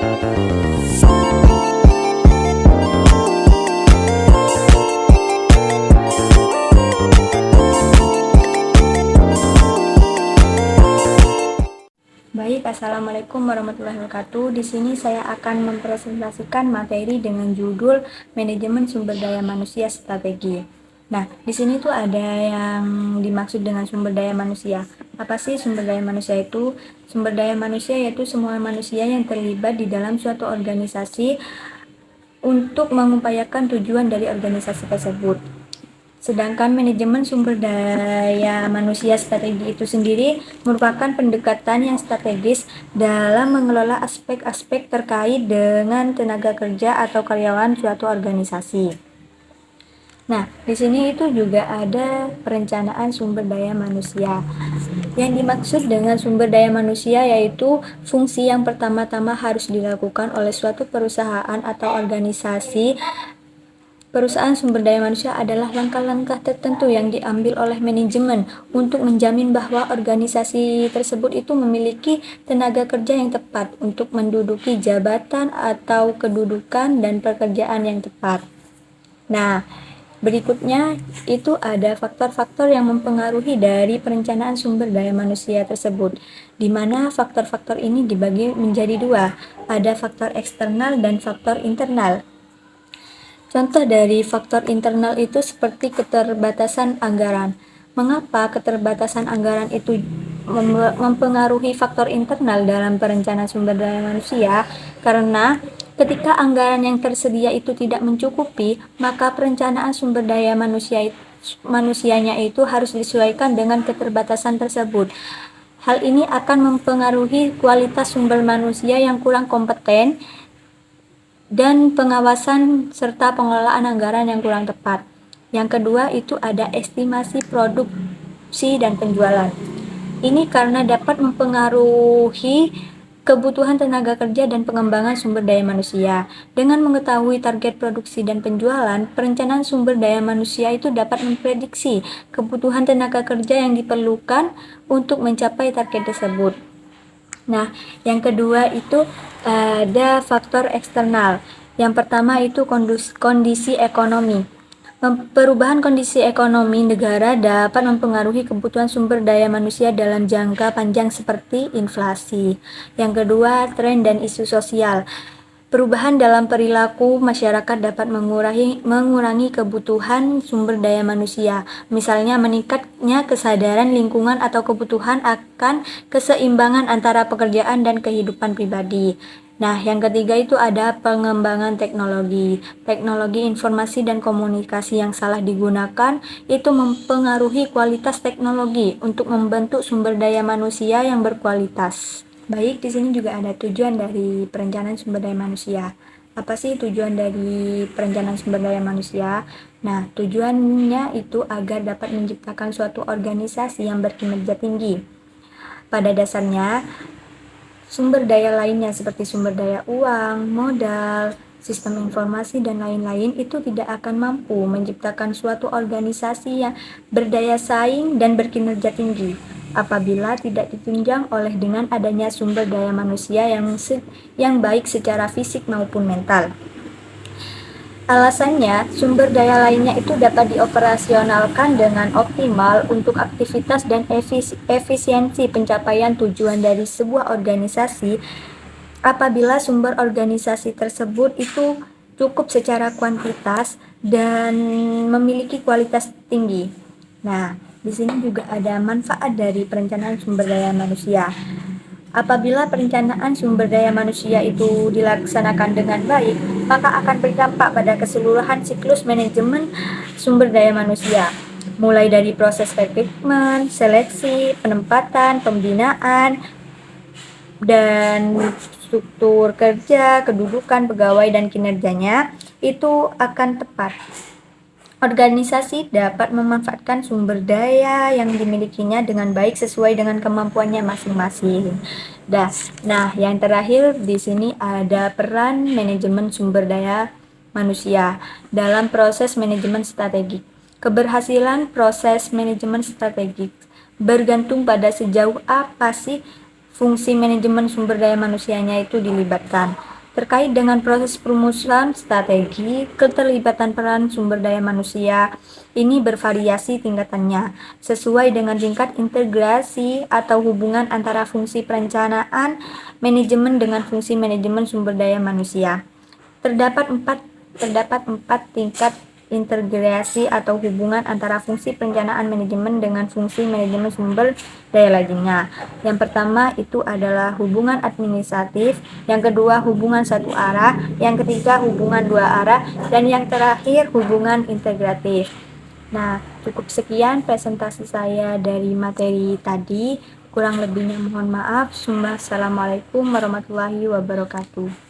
Baik, Assalamualaikum warahmatullahi wabarakatuh. Di sini saya akan mempresentasikan materi dengan judul Manajemen Sumber Daya Manusia Strategi. Nah, di sini tuh ada yang dimaksud dengan sumber daya manusia. Apa sih sumber daya manusia itu? Sumber daya manusia yaitu semua manusia yang terlibat di dalam suatu organisasi untuk mengupayakan tujuan dari organisasi tersebut. Sedangkan manajemen sumber daya manusia strategi itu sendiri merupakan pendekatan yang strategis dalam mengelola aspek-aspek terkait dengan tenaga kerja atau karyawan suatu organisasi. Nah, di sini itu juga ada perencanaan sumber daya manusia. Yang dimaksud dengan sumber daya manusia yaitu fungsi yang pertama-tama harus dilakukan oleh suatu perusahaan atau organisasi. Perusahaan sumber daya manusia adalah langkah-langkah tertentu yang diambil oleh manajemen untuk menjamin bahwa organisasi tersebut itu memiliki tenaga kerja yang tepat untuk menduduki jabatan atau kedudukan dan pekerjaan yang tepat. Nah, berikutnya itu ada faktor-faktor yang mempengaruhi dari perencanaan sumber daya manusia tersebut, di mana faktor-faktor ini dibagi menjadi dua, ada faktor eksternal dan faktor internal. Contoh dari faktor internal itu seperti keterbatasan anggaran. Mengapa keterbatasan anggaran itu mempengaruhi faktor internal dalam perencanaan sumber daya manusia? Karena ketika anggaran yang tersedia itu tidak mencukupi, maka perencanaan sumber daya manusianya itu harus disesuaikan dengan keterbatasan tersebut. Hal ini akan mempengaruhi kualitas sumber manusia yang kurang kompeten dan pengawasan serta pengelolaan anggaran yang kurang tepat. Yang kedua itu ada estimasi produksi dan penjualan. Ini karena dapat mempengaruhi kebutuhan tenaga kerja dan pengembangan sumber daya manusia. Dengan mengetahui target produksi dan penjualan, perencanaan sumber daya manusia itu dapat memprediksi kebutuhan tenaga kerja yang diperlukan untuk mencapai target tersebut. Nah, yang kedua itu ada faktor eksternal. Yang pertama itu kondisi ekonomi. Perubahan kondisi ekonomi negara dapat mempengaruhi kebutuhan sumber daya manusia dalam jangka panjang seperti inflasi. Yang kedua, tren dan isu sosial. Perubahan dalam perilaku masyarakat dapat mengurangi kebutuhan sumber daya manusia, misalnya meningkatnya kesadaran lingkungan atau kebutuhan akan keseimbangan antara pekerjaan dan kehidupan pribadi. Nah, yang ketiga itu ada pengembangan teknologi. Teknologi informasi dan komunikasi yang salah digunakan itu mempengaruhi kualitas teknologi untuk membentuk sumber daya manusia yang berkualitas. Baik, di sini juga ada tujuan dari perencanaan sumber daya manusia. Apa sih tujuan dari perencanaan sumber daya manusia? Nah, tujuannya itu agar dapat menciptakan suatu organisasi yang berkinerja tinggi. Pada dasarnya, sumber daya lainnya seperti sumber daya uang, modal, sistem informasi, dan lain-lain itu tidak akan mampu menciptakan suatu organisasi yang berdaya saing dan berkinerja tinggi apabila tidak ditunjang oleh dengan adanya sumber daya manusia yang baik secara fisik maupun mental. Alasannya, sumber daya lainnya itu dapat dioperasionalkan dengan optimal untuk aktivitas dan efisiensi pencapaian tujuan dari sebuah organisasi apabila sumber organisasi tersebut itu cukup secara kuantitas dan memiliki kualitas tinggi. Nah, di sini juga ada manfaat dari perencanaan sumber daya manusia. Apabila perencanaan sumber daya manusia itu dilaksanakan dengan baik, maka akan berdampak pada keseluruhan siklus manajemen sumber daya manusia, mulai dari proses rekrutmen, seleksi, penempatan, pembinaan, dan struktur kerja, kedudukan pegawai dan kinerjanya itu akan tepat. Organisasi dapat memanfaatkan sumber daya yang dimilikinya dengan baik sesuai dengan kemampuannya masing-masing. Nah, yang terakhir di sini ada peran manajemen sumber daya manusia dalam proses manajemen strategik. Keberhasilan proses manajemen strategik bergantung pada sejauh apa sih fungsi manajemen sumber daya manusianya itu dilibatkan. Terkait dengan proses perumusan strategi, keterlibatan peran sumber daya manusia ini bervariasi tingkatannya sesuai dengan tingkat integrasi atau hubungan antara fungsi perencanaan manajemen dengan fungsi manajemen sumber daya manusia. Terdapat empat tingkat integrasi atau hubungan antara fungsi perencanaan manajemen dengan fungsi manajemen sumber daya lainnya. Yang pertama itu adalah hubungan administratif, yang kedua hubungan satu arah, yang ketiga hubungan dua arah, dan yang terakhir hubungan integratif. Nah, cukup sekian presentasi saya dari materi tadi. Kurang lebihnya mohon maaf. Assalamualaikum warahmatullahi wabarakatuh.